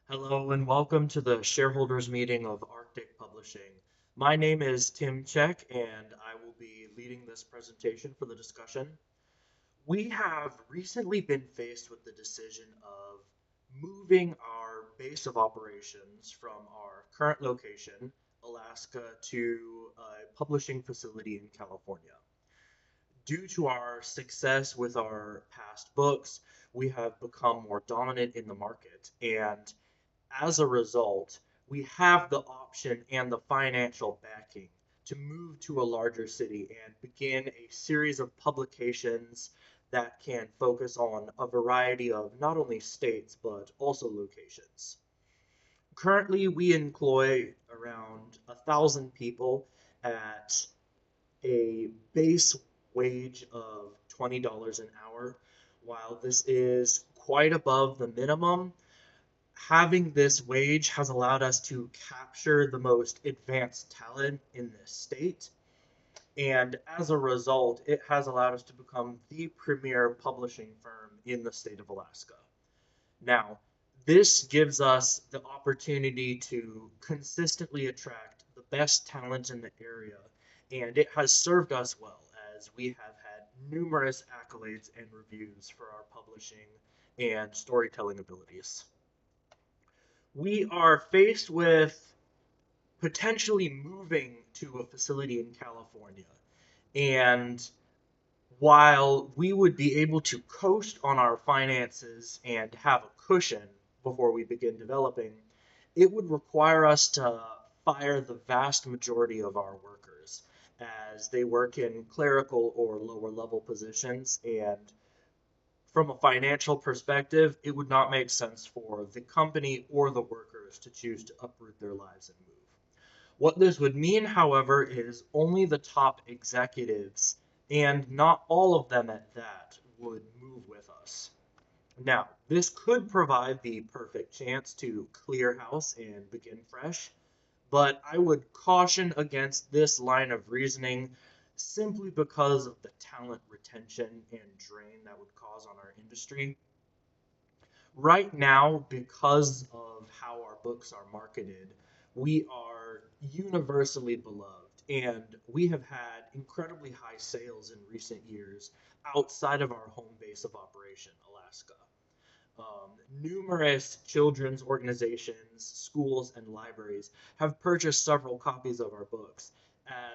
Hello and welcome to the shareholders meeting of Arctic Publishing. My name is Tim Check and I will be leading this presentation for the discussion. We have recently been faced with the decision of moving our base of operations from our current location, Alaska, to a publishing facility in California. Due to our success with our past books, we have become more dominant in the market, and as a result, we have the option and the financial backing to move to a larger city and begin a series of publications that can focus on a variety of not only states but also locations. Currently, we employ around 1,000 people at a base wage of $20 an hour. While this is quite above the minimum, having this wage has allowed us to capture the most advanced talent in this state. And as a result, it has allowed us to become the premier publishing firm in the state of Alaska. Now, this gives us the opportunity to consistently attract the best talent in the area, and it has served us well as we have had numerous accolades and reviews for our publishing and storytelling abilities. We are faced with potentially moving to a facility in California. And while we would be able to coast on our finances and have a cushion before we begin developing, it would require us to fire the vast majority of our workers as they work in clerical or lower level positions. And from a financial perspective, it would not make sense for the company or the workers to choose to uproot their lives and move. What this would mean, however, is only the top executives, and not all of them at that, would move with us. Now, this could provide the perfect chance to clear house and begin fresh, but I would caution against this line of reasoning simply because of the talent retention and drain that would cause on our industry. Right now, because of how our books are marketed, we are universally beloved, and we have had incredibly high sales in recent years outside of our home base of operation, Alaska. Numerous children's organizations, schools, and libraries have purchased several copies of our books,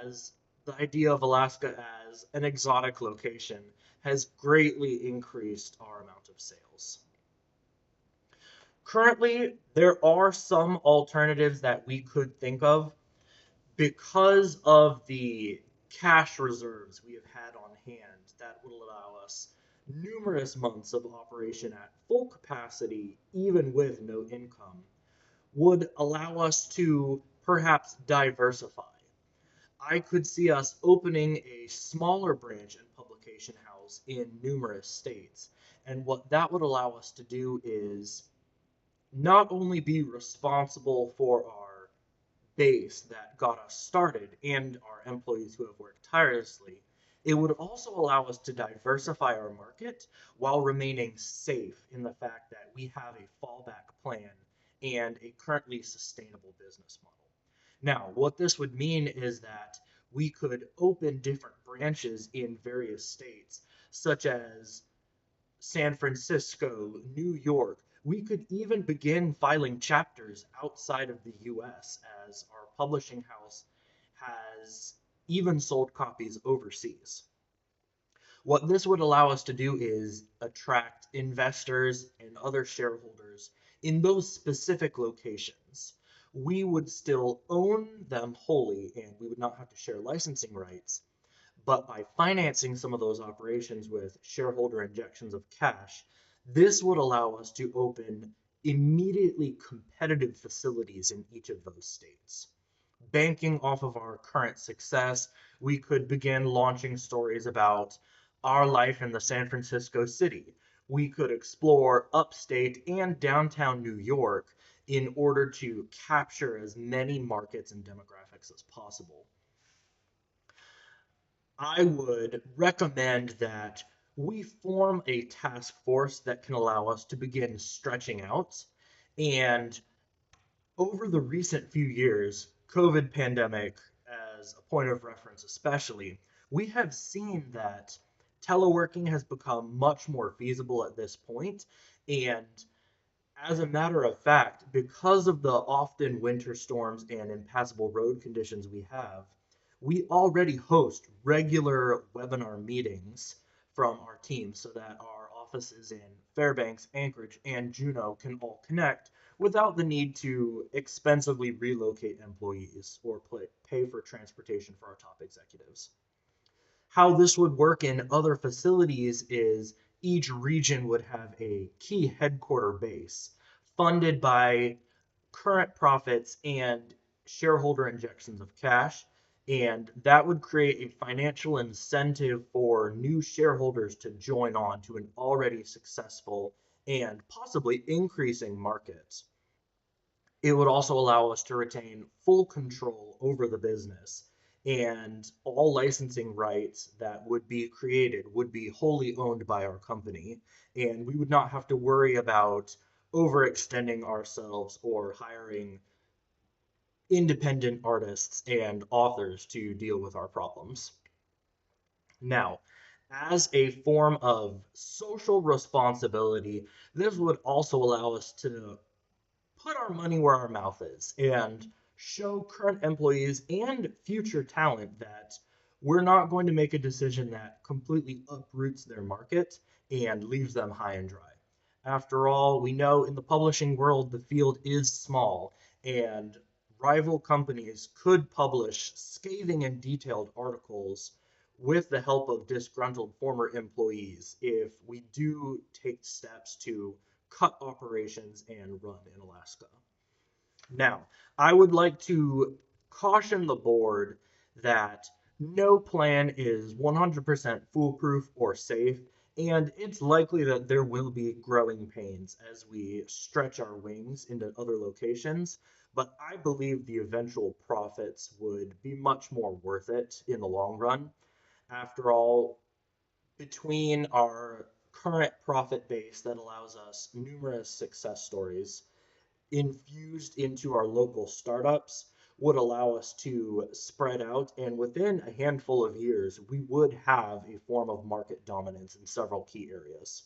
as the idea of Alaska as an exotic location has greatly increased our amount of sales. Currently, there are some alternatives that we could think of because of the cash reserves we have had on hand that would allow us numerous months of operation at full capacity, even with no income, would allow us to perhaps diversify. I could see us opening a smaller branch and publication house in numerous states. And what that would allow us to do is not only be responsible for our base that got us started and our employees who have worked tirelessly, it would also allow us to diversify our market while remaining safe in the fact that we have a fallback plan and a currently sustainable business model. Now, what this would mean is that we could open different branches in various states, such as San Francisco, New York. We could even begin filing chapters outside of the US as our publishing house has even sold copies overseas. What this would allow us to do is attract investors and other shareholders in those specific locations. We would still own them wholly and we would not have to share licensing rights, but by financing some of those operations with shareholder injections of cash, this would allow us to open immediately competitive facilities in each of those states. Banking off of our current success, we could begin launching stories about our life in the San Francisco city. We could explore upstate and downtown New York in order to capture as many markets and demographics as possible. I would recommend that we form a task force that can allow us to begin stretching out And over the recent few years, COVID pandemic as a point of reference especially, we have seen that teleworking has become much more feasible at this point. And as a matter of fact, because of the often winter storms and impassable road conditions we already host regular webinar meetings from our team so that our offices in Fairbanks, Anchorage, and Juneau can all connect without the need to expensively relocate employees or pay for transportation for our top executives. How this would work in other facilities is each region would have a key headquarter base funded by current profits and shareholder injections of cash. And that would create a financial incentive for new shareholders to join on to an already successful and possibly increasing market. It would also allow us to retain full control over the business, and all licensing rights that would be created would be wholly owned by our company, and we would not have to worry about overextending ourselves or hiring independent artists and authors to deal with our problems. Now, as a form of social responsibility, this would also allow us to put our money where our mouth is and show current employees and future talent that we're not going to make a decision that completely uproots their market and leaves them high and dry. After all, we know in the publishing world the field is small, and rival companies could publish scathing and detailed articles with the help of disgruntled former employees if we do take steps to cut operations and run in Alaska. Now, I would like to caution the board that no plan is 100% foolproof or safe, and it's likely that there will be growing pains as we stretch our wings into other locations. But I believe the eventual profits would be much more worth it in the long run. After all, between our current profit base that allows us numerous success stories infused into our local startups would allow us to spread out, and within a handful of years we would have a form of market dominance in several key areas.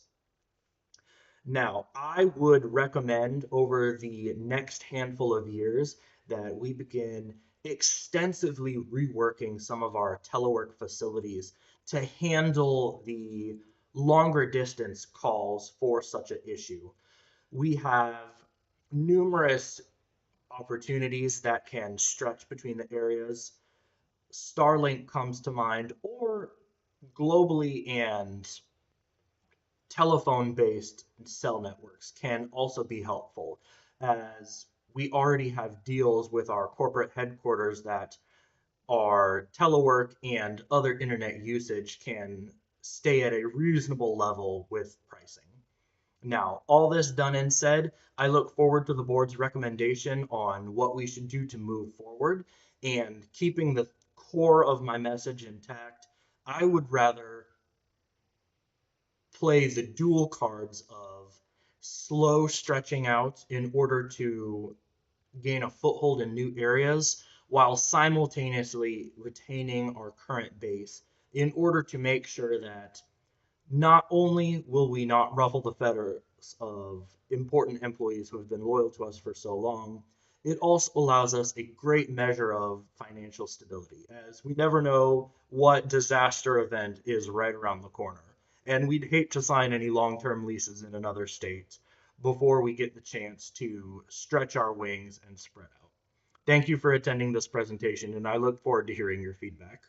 Now, I would recommend over the next handful of years that we begin extensively reworking some of our telework facilities to handle the longer distance calls for such an issue. We have numerous opportunities that can stretch between the areas. Starlink comes to mind, or globally and telephone-based cell networks can also be helpful, as we already have deals with our corporate headquarters that our telework and other internet usage can stay at a reasonable level with pricing. Now, all this done and said, I look forward to the board's recommendation on what we should do to move forward, and keeping the core of my message intact, I would rather play the dual cards of slow stretching out in order to gain a foothold in new areas while simultaneously retaining our current base in order to make sure that not only will we not ruffle the feathers of important employees who have been loyal to us for so long, it also allows us a great measure of financial stability, as we never know what disaster event is right around the corner. And we'd hate to sign any long-term leases in another state before we get the chance to stretch our wings and spread out. Thank you for attending this presentation, and I look forward to hearing your feedback.